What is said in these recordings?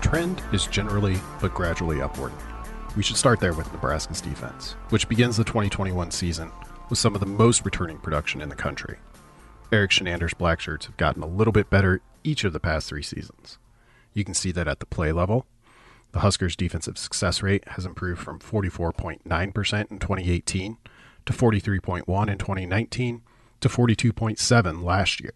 trend is generally but gradually upward. We should start there with Nebraska's defense, which begins the 2021 season with some of the most returning production in the country. Eric Shenander's Blackshirts have gotten a little bit better each of the past 3 seasons. You can see that at the play level. The Huskers' defensive success rate has improved from 44.9% in 2018 to 43.1% in 2019 to 42.7% last year.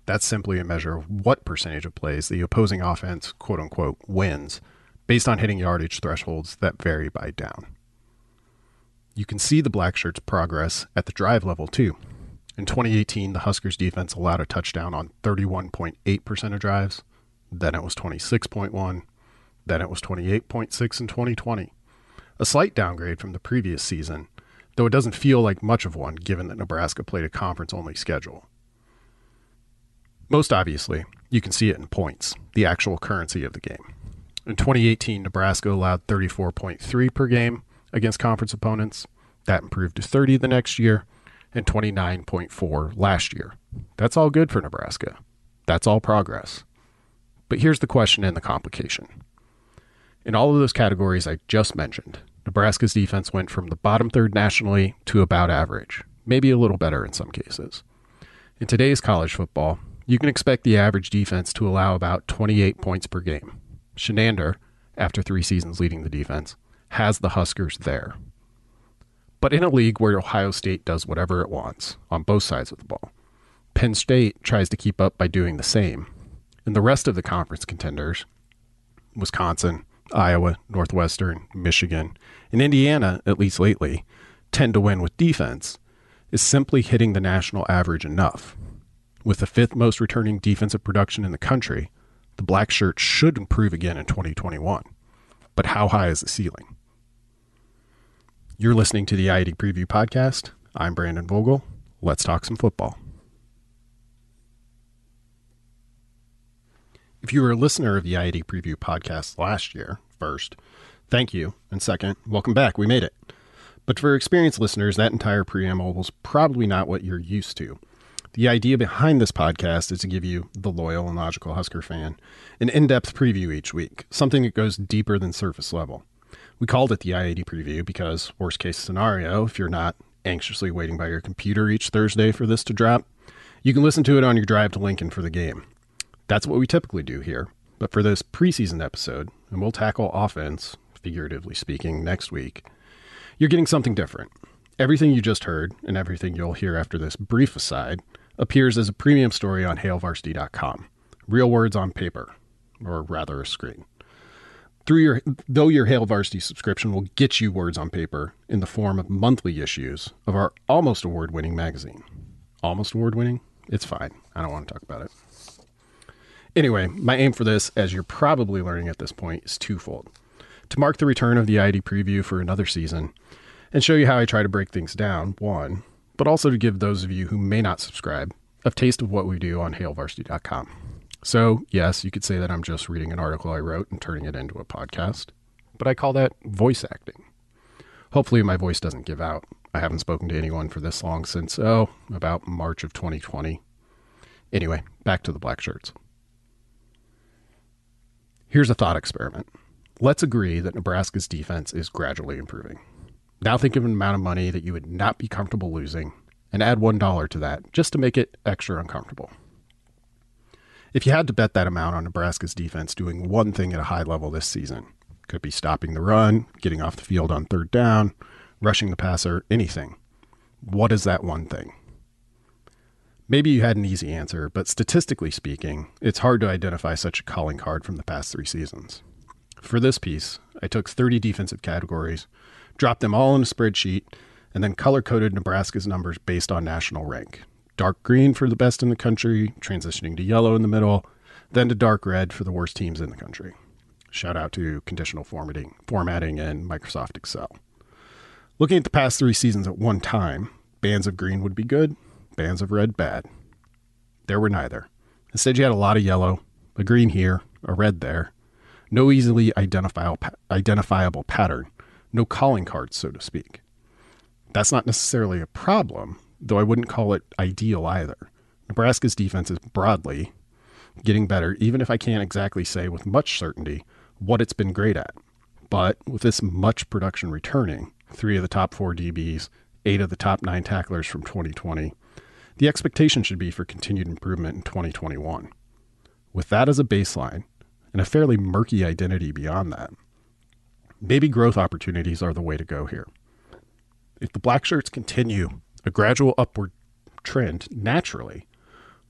That's simply a measure of what percentage of plays the opposing offense, quote-unquote, wins, based on hitting yardage thresholds that vary by down. You can see the Blackshirts' progress at the drive level, too. In 2018, the Huskers' defense allowed a touchdown on 31.8% of drives. Then it was 26.1%. Then it was 28.6% in 2020. A slight downgrade from the previous season, though it doesn't feel like much of one given that Nebraska played a conference-only schedule. Most obviously, you can see it in points, the actual currency of the game. In 2018, Nebraska allowed 34.3 per game against conference opponents. That improved to 30 the next year, and 29.4 last year. That's all good for Nebraska. That's all progress. But here's the question and the complication. In all of those categories I just mentioned, Nebraska's defense went from the bottom third nationally to about average, maybe a little better in some cases. In today's college football, you can expect the average defense to allow about 28 points per game. Shenander, after 3 seasons leading the defense, has the Huskers there. But in a league where Ohio State does whatever it wants on both sides of the ball, Penn State tries to keep up by doing the same, and the rest of the conference contenders, Wisconsin, Iowa, Northwestern, Michigan, and Indiana, at least lately, tend to win with defense, is simply hitting the national average enough. With the 5th most returning defensive production in the country, the Blackshirts should improve again in 2021. But how high is the ceiling? You're listening to the IAD Preview Podcast. I'm Brandon Vogel. Let's talk some football. If you were a listener of the IAD Preview Podcast last year, first, thank you. And second, welcome back. We made it. But for experienced listeners, that entire preamble was probably not what you're used to. The idea behind this podcast is to give you, the loyal and logical Husker fan, an in-depth preview each week, something that goes deeper than surface level. We called it the IAD Preview because, worst case scenario, if you're not anxiously waiting by your computer each Thursday for this to drop, you can listen to it on your drive to Lincoln for the game. That's what we typically do here. But for this preseason episode, and we'll tackle offense, figuratively speaking, next week, you're getting something different. Everything you just heard, and everything you'll hear after this brief aside, appears as a premium story on HailVarsity.com. Real words on paper, or rather a screen. Though your Hail Varsity subscription will get you words on paper in the form of monthly issues of our almost award-winning magazine. Almost award-winning? It's fine. I don't want to talk about it. Anyway, my aim for this, as you're probably learning at this point, is twofold. To mark the return of the IAD Preview for another season, and show you how I try to break things down, one, but also to give those of you who may not subscribe a taste of what we do on HailVarsity.com. So, yes, you could say that I'm just reading an article I wrote and turning it into a podcast, but I call that voice acting. Hopefully my voice doesn't give out. I haven't spoken to anyone for this long since, about March of 2020. Anyway, back to the Blackshirts. Here's a thought experiment. Let's agree that Nebraska's defense is gradually improving. Now think of an amount of money that you would not be comfortable losing and add $1 to that just to make it extra uncomfortable. If you had to bet that amount on Nebraska's defense doing one thing at a high level this season, could be stopping the run, getting off the field on 3rd down, rushing the passer, anything. What is that one thing? Maybe you had an easy answer, but statistically speaking, it's hard to identify such a calling card from the past 3 seasons. For this piece, I took 30 defensive categories, dropped them all in a spreadsheet, and then color-coded Nebraska's numbers based on national rank. Dark green for the best in the country, transitioning to yellow in the middle, then to dark red for the worst teams in the country. Shout out to conditional formatting and Microsoft Excel. Looking at the past 3 seasons at one time, bands of green would be good, bands of red bad. There were neither. Instead, you had a lot of yellow, a green here, a red there, no easily identifiable pattern, no calling cards, so to speak. That's not necessarily a problem, though I wouldn't call it ideal either. Nebraska's defense is broadly getting better, even if I can't exactly say with much certainty what it's been great at. But with this much production returning, 3 of the top 4 DBs, 8 of the top 9 tacklers from 2020, the expectation should be for continued improvement in 2021. With that as a baseline, and a fairly murky identity beyond that, maybe growth opportunities are the way to go here. If the Blackshirts continue a gradual upward trend naturally,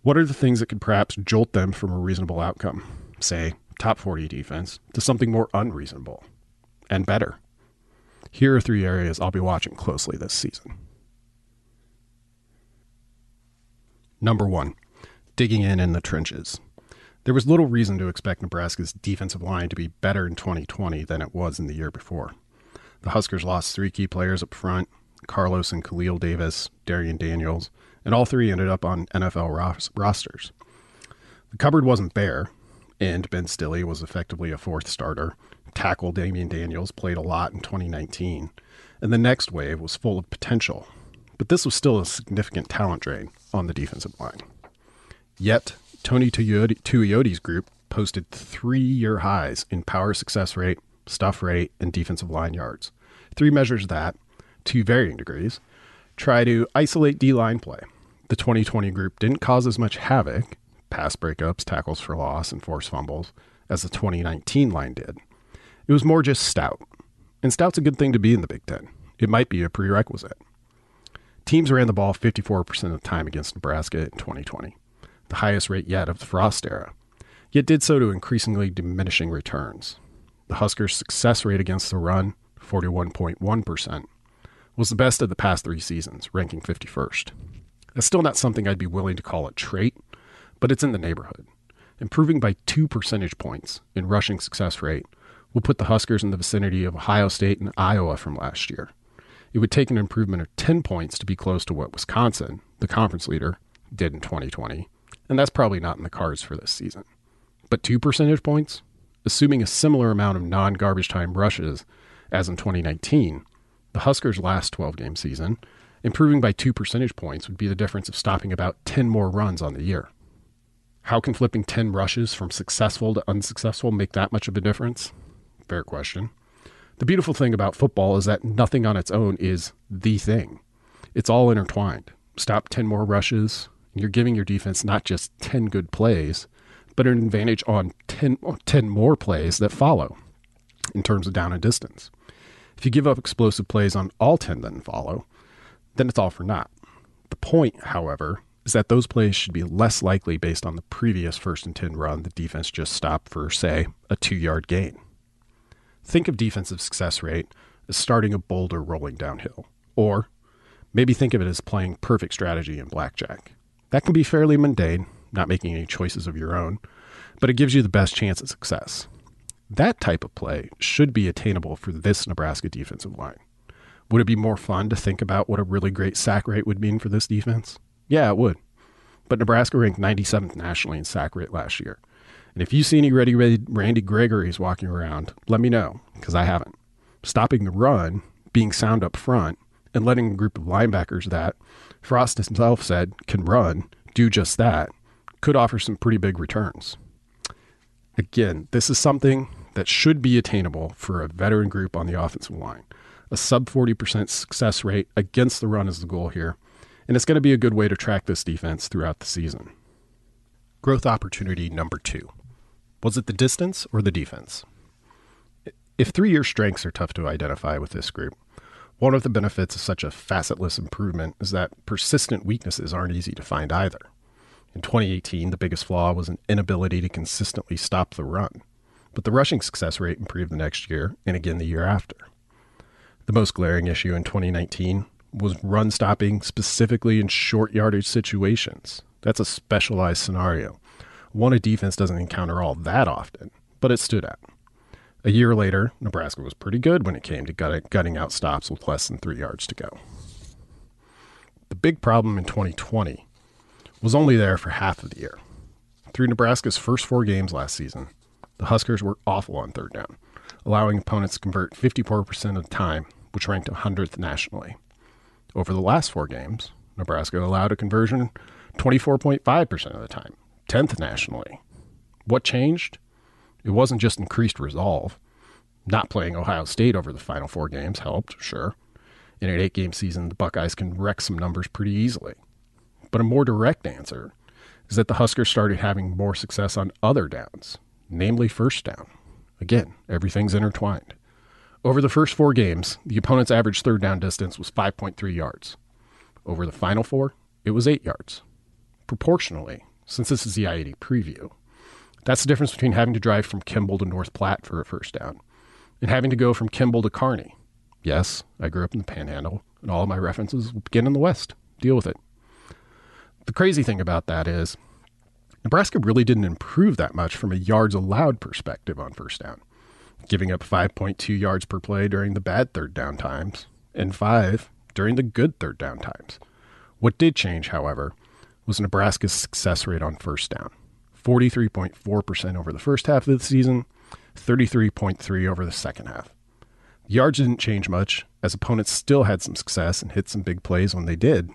what are the things that could perhaps jolt them from a reasonable outcome, say top 40 defense, to something more unreasonable and better? Here are 3 areas I'll be watching closely this season. Number 1, digging in the trenches. There was little reason to expect Nebraska's defensive line to be better in 2020 than it was in the year before. The Huskers lost 3 key players up front, Carlos and Khalil Davis, Darian Daniels, and all 3 ended up on NFL rosters. The cupboard wasn't bare, and Ben Stilley was effectively a 4th starter. Tackle Damian Daniels played a lot in 2019, and the next wave was full of potential. But this was still a significant talent drain on the defensive line. Yet, Tony Tuiotti's group posted 3-year highs in power success rate, stuff rate, and defensive line yards. 3 measures that, to varying degrees, try to isolate D-line play. The 2020 group didn't cause as much havoc, pass breakups, tackles for loss, and forced fumbles, as the 2019 line did. It was more just stout. And stout's a good thing to be in the Big Ten. It might be a prerequisite. Teams ran the ball 54% of the time against Nebraska in 2020, the highest rate yet of the Frost era, yet did so to increasingly diminishing returns. The Huskers' success rate against the run, 41.1%, was the best of the past 3 seasons, ranking 51st. That's still not something I'd be willing to call a trait, but it's in the neighborhood. Improving by 2 percentage points in rushing success rate will put the Huskers in the vicinity of Ohio State and Iowa from last year. It would take an improvement of 10 points to be close to what Wisconsin, the conference leader, did in 2020, and that's probably not in the cards for this season. But 2 percentage points? Assuming a similar amount of non-garbage time rushes as in 2019, the Huskers' last 12-game season, improving by 2 percentage points would be the difference of stopping about 10 more runs on the year. How can flipping 10 rushes from successful to unsuccessful make that much of a difference? Fair question. The beautiful thing about football is that nothing on its own is the thing. It's all intertwined. Stop 10 more rushes, and you're giving your defense not just 10 good plays, but an advantage on 10 more plays that follow in terms of down and distance. If you give up explosive plays on all 10 that follow, then it's all for naught. The point, however, is that those plays should be less likely based on the previous 1st and 10 run the defense just stopped for, say, a 2-yard gain. Think of defensive success rate as starting a boulder rolling downhill, or maybe think of it as playing perfect strategy in blackjack. That can be fairly mundane, not making any choices of your own, but it gives you the best chance at success. That type of play should be attainable for this Nebraska defensive line. Would it be more fun to think about what a really great sack rate would mean for this defense? Yeah, it would. But Nebraska ranked 97th nationally in sack rate last year. And if you see any Randy Gregory's walking around, let me know, because I haven't. Stopping the run, being sound up front, and letting a group of linebackers that Frost himself said can run do just that could offer some pretty big returns. Again, this is something that should be attainable for a veteran group on the offensive line. A sub 40% success rate against the run is the goal here, and it's going to be a good way to track this defense throughout the season. Growth opportunity number 2. Was it the distance or the defense? If 3-year strengths are tough to identify with this group, one of the benefits of such a facetless improvement is that persistent weaknesses aren't easy to find either. In 2018, the biggest flaw was an inability to consistently stop the run, but the rushing success rate improved the next year and again the year after. The most glaring issue in 2019 was run stopping specifically in short yardage situations. That's a specialized scenario, one a defense doesn't encounter all that often, but it stood out. A year later, Nebraska was pretty good when it came to gutting out stops with less than 3 yards to go. The big problem in 2020 was only there for half of the year. Through Nebraska's first 4 games last season, the Huskers were awful on 3rd down, allowing opponents to convert 54% of the time, which ranked 100th nationally. Over the last 4 games, Nebraska allowed a conversion 24.5% of the time, 10th nationally. What changed? It wasn't just increased resolve. Not playing Ohio State over the final 4 games helped, sure. In an 8-game season, the Buckeyes can wreck some numbers pretty easily. But a more direct answer is that the Huskers started having more success on other downs, namely first down. Again, everything's intertwined. Over the first 4 games, the opponent's average third down distance was 5.3 yards. Over the final 4, it was 8 yards. Proportionally, since this is the I-80 preview, that's the difference between having to drive from Kimball to North Platte for a first down and having to go from Kimball to Kearney. Yes, I grew up in the Panhandle, and all of my references will begin in the West. Deal with it. The crazy thing about that is Nebraska really didn't improve that much from a yards allowed perspective on first down, giving up 5.2 yards per play during the bad third down times and 5 during the good third down times. What did change, however, was Nebraska's success rate on first down. 43.4% over the first half of the season, 33.3% over the second half. The yards didn't change much, as opponents still had some success and hit some big plays when they did.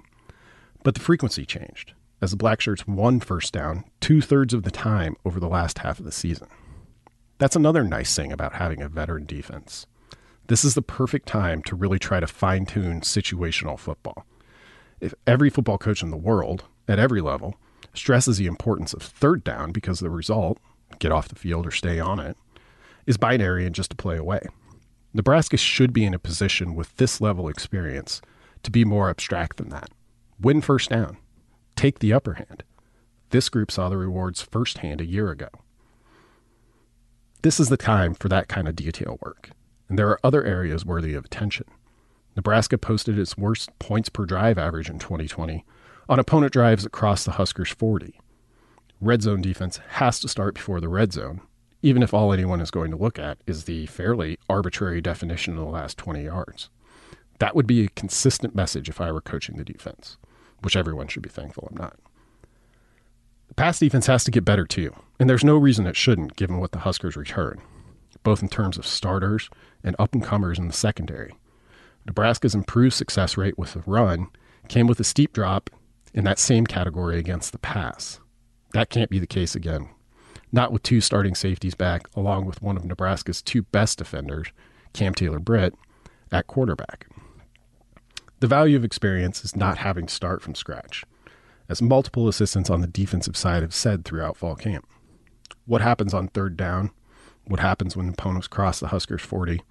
But the frequency changed, as the Blackshirts won first down 2/3 of the time over the last half of the season. That's another nice thing about having a veteran defense. This is the perfect time to really try to fine-tune situational football. If every football coach in the world, at every level, stresses the importance of third down because the result, get off the field or stay on it, is binary and just a play away. Nebraska should be in a position with this level of experience to be more abstract than that. Win first down. Take the upper hand. This group saw the rewards firsthand a year ago. This is the time for that kind of detail work, and there are other areas worthy of attention. Nebraska posted its worst points per drive average in 2020 on opponent drives across the Huskers' 40. Red zone defense has to start before the red zone, even if all anyone is going to look at is the fairly arbitrary definition of the last 20 yards. That would be a consistent message if I were coaching the defense, which everyone should be thankful I'm not. The pass defense has to get better too, and there's no reason it shouldn't given what the Huskers return, both in terms of starters and up-and-comers in the secondary. Nebraska's improved success rate with the run came with a steep drop in that same category against the pass. That can't be the case again. Not with 2 starting safeties back, along with one of Nebraska's 2 best defenders, Cam Taylor-Britt, at quarterback. The value of experience is not having to start from scratch, as multiple assistants on the defensive side have said throughout fall camp. What happens on third down, what happens when opponents cross the Huskers' 40,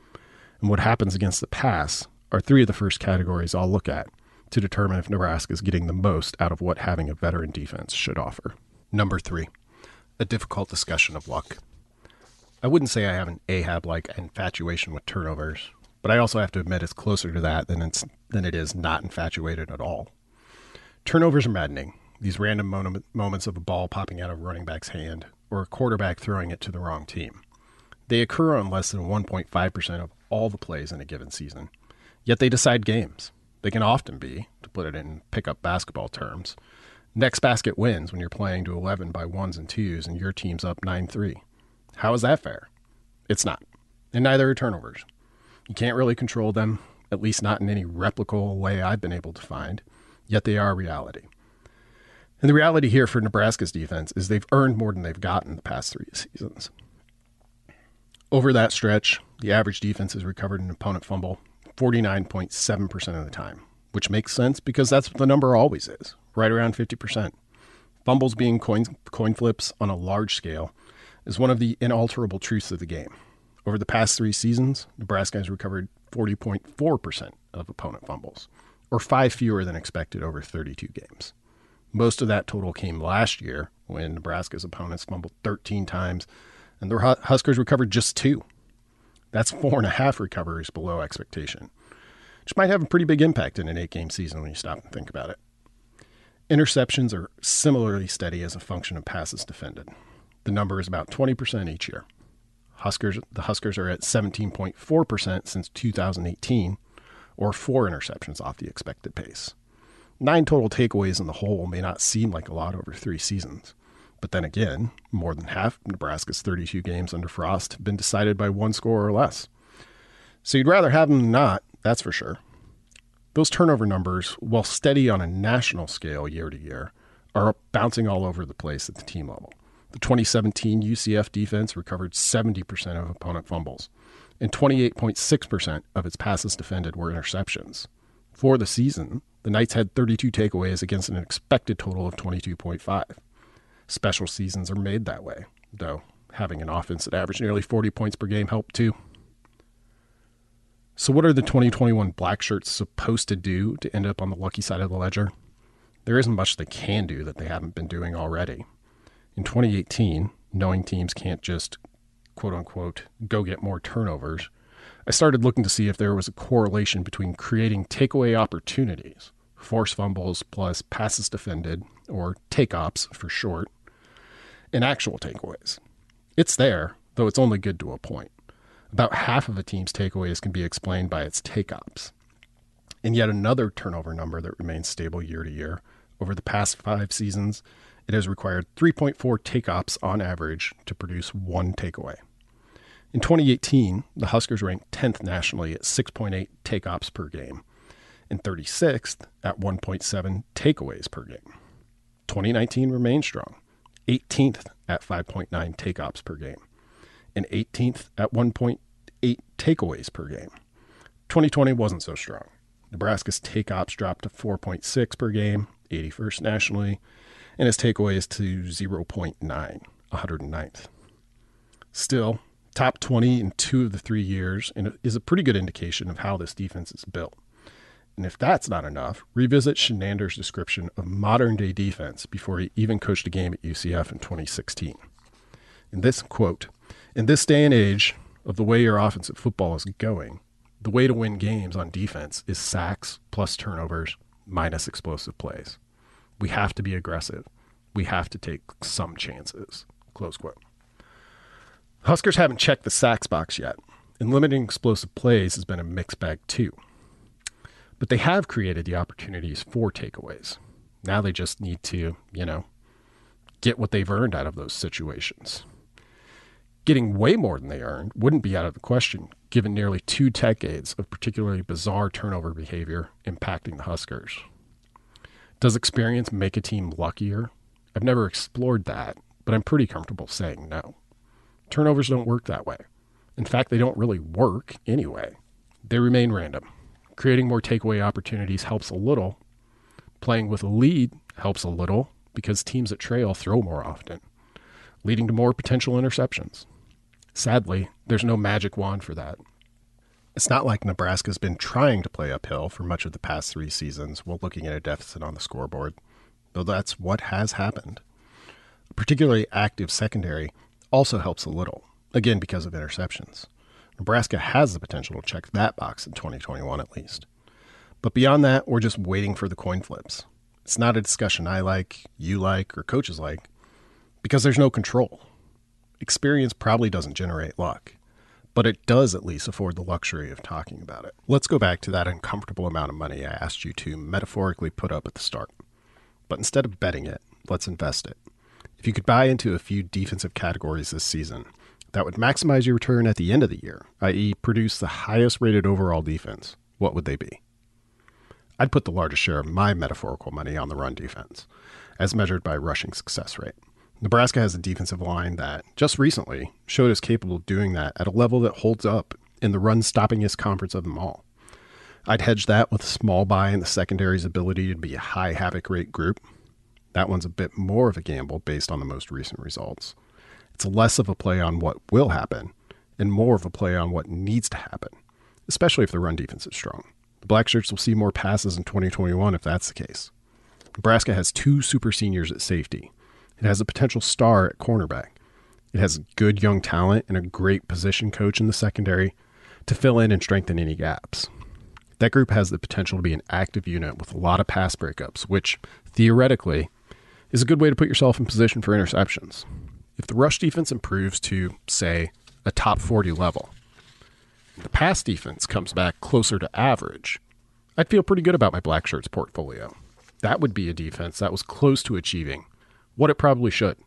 and what happens against the pass are 3 of the first categories I'll look at to determine if Nebraska is getting the most out of what having a veteran defense should offer. Number 3, a difficult discussion of luck. I wouldn't say I have an Ahab-like infatuation with turnovers, but I also have to admit it's closer to that than it is not infatuated at all. Turnovers are maddening, these random moments of a ball popping out of a running back's hand or a quarterback throwing it to the wrong team. They occur on less than 1.5% of all the plays in a given season, yet they decide games. They can often be, to put it in pickup basketball terms, next basket wins when you're playing to 11 by 1s and 2s and your team's up 9-3. How is that fair? It's not. And neither are turnovers. You can't really control them, at least not in any replicable way I've been able to find, yet they are a reality. And the reality here for Nebraska's defense is they've earned more than they've gotten the past 3 seasons. Over that stretch, the average defense has recovered an opponent fumble 49.7% of the time, which makes sense because that's what the number always is, right around 50%. Fumbles being coin flips on a large scale is one of the inalterable truths of the game. Over the past 3 seasons, Nebraska has recovered 40.4% of opponent fumbles, or 5 fewer than expected over 32 games. Most of that total came last year when Nebraska's opponents fumbled 13 times and the Huskers recovered just 2. That's 4.5 recoveries below expectation, which might have a pretty big impact in an 8-game season when you stop and think about it. Interceptions are similarly steady as a function of passes defended. The number is about 20% each year. The Huskers are at 17.4% since 2018, or 4 interceptions off the expected pace. 9 total takeaways in the whole may not seem like a lot over 3 seasons. But then again, more than half of Nebraska's 32 games under Frost have been decided by 1 score or less. So you'd rather have them than not, that's for sure. Those turnover numbers, while steady on a national scale year to year, are bouncing all over the place at the team level. The 2017 UCF defense recovered 70% of opponent fumbles, and 28.6% of its passes defended were interceptions. For the season, the Knights had 32 takeaways against an expected total of 22.5. Special seasons are made that way, though having an offense that averaged nearly 40 points per game helped too. So what are the 2021 Blackshirts supposed to do to end up on the lucky side of the ledger? There isn't much they can do that they haven't been doing already. In 2018, knowing teams can't just, quote-unquote, go get more turnovers, I started looking to see if there was a correlation between creating takeaway opportunities, forced fumbles plus passes defended, or take-ops for short, and actual takeaways. It's there, though it's only good to a point. About half of a team's takeaways can be explained by its take-ops. And yet another turnover number that remains stable year to year. Over the past 5 seasons, it has required 3.4 take-ops on average to produce 1 takeaway. In 2018, the Huskers ranked 10th nationally at 6.8 take-ops per game, and 36th at 1.7 takeaways per game. 2019 remained strong, 18th at 5.9 take-ops per game, and 18th at 1.8 takeaways per game. 2020 wasn't so strong. Nebraska's take-ops dropped to 4.6 per game, 81st nationally, and its takeaways to 0.9, 109th. Still, top 20 in 2 of the 3 years, and it is a pretty good indication of how this defense is built. And if that's not enough, revisit Shenander's description of modern-day defense before he even coached a game at UCF in 2016. In this quote, "In this day and age of the way your offensive football is going, the way to win games on defense is sacks plus turnovers minus explosive plays. We have to be aggressive. We have to take some chances." Close quote. Huskers haven't checked the sacks box yet, and limiting explosive plays has been a mixed bag too. But they have created the opportunities for takeaways. Now they just need to, get what they've earned out of those situations. Getting way more than they earned wouldn't be out of the question, given nearly 2 decades of particularly bizarre turnover behavior impacting the Huskers. Does experience make a team luckier? I've never explored that, but I'm pretty comfortable saying no. Turnovers don't work that way. In fact, they don't really work anyway. They remain random. Creating more takeaway opportunities helps a little. Playing with a lead helps a little because teams that trail throw more often, leading to more potential interceptions. Sadly, there's no magic wand for that. It's not like Nebraska's been trying to play uphill for much of the past 3 seasons while looking at a deficit on the scoreboard, though that's what has happened. A particularly active secondary also helps a little, again because of interceptions. Nebraska has the potential to check that box in 2021 at least. But beyond that, we're just waiting for the coin flips. It's not a discussion I like, you like, or coaches like, because there's no control. Experience probably doesn't generate luck, but it does at least afford the luxury of talking about it. Let's go back to that uncomfortable amount of money I asked you to metaphorically put up at the start. But instead of betting it, let's invest it. If you could buy into a few defensive categories this season, that would maximize your return at the end of the year, i.e. produce the highest rated overall defense, what would they be? I'd put the largest share of my metaphorical money on the run defense, as measured by rushing success rate. Nebraska has a defensive line that, just recently, showed us capable of doing that at a level that holds up in the run-stoppingest conference of them all. I'd hedge that with a small buy in the secondary's ability to be a high havoc rate group. That one's a bit more of a gamble based on the most recent results. It's less of a play on what will happen and more of a play on what needs to happen, especially if the run defense is strong. The Blackshirts will see more passes in 2021 if that's the case. Nebraska has 2 super seniors at safety. It has a potential star at cornerback. It has good young talent and a great position coach in the secondary to fill in and strengthen any gaps. That group has the potential to be an active unit with a lot of pass breakups, which, theoretically, is a good way to put yourself in position for interceptions. If the rush defense improves to, say, a top 40 level, and the pass defense comes back closer to average, I'd feel pretty good about my Blackshirts portfolio. That would be a defense that was close to achieving what it probably should,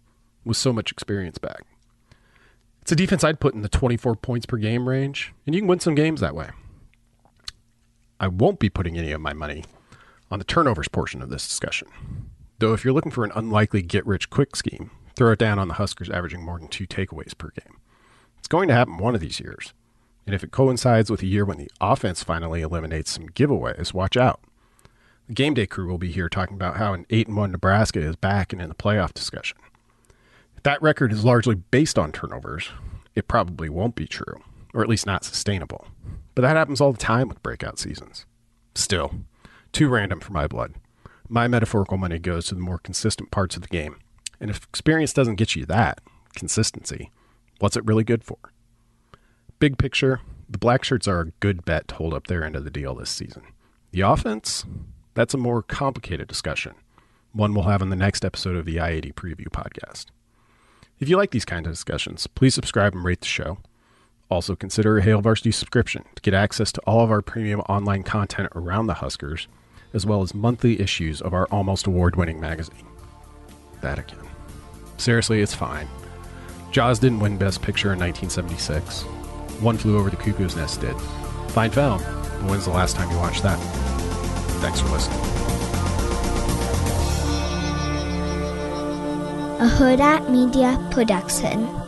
with so much experience back. It's a defense I'd put in the 24 points per game range, and you can win some games that way. I won't be putting any of my money on the turnovers portion of this discussion. Though if you're looking for an unlikely get-rich-quick scheme, throw it down on the Huskers averaging more than 2 takeaways per game. It's going to happen one of these years. And if it coincides with a year when the offense finally eliminates some giveaways, watch out. The game day crew will be here talking about how an 8-1 Nebraska is back and in the playoff discussion. If that record is largely based on turnovers, it probably won't be true, or at least not sustainable. But that happens all the time with breakout seasons. Still, too random for my blood. My metaphorical money goes to the more consistent parts of the game. And if experience doesn't get you that, consistency, what's it really good for? Big picture, the Blackshirts are a good bet to hold up their end of the deal this season. The offense? That's a more complicated discussion, one we'll have in the next episode of the I-80 Preview podcast. If you like these kinds of discussions, please subscribe and rate the show. Also consider a Hail Varsity subscription to get access to all of our premium online content around the Huskers, as well as monthly issues of our almost award-winning magazine. That again. Seriously, it's fine. Jaws didn't win Best Picture in 1976. One Flew Over the Cuckoo's Nest did. Fine film, but when's the last time you watched that? Thanks for listening. A Hurrdat Media Production.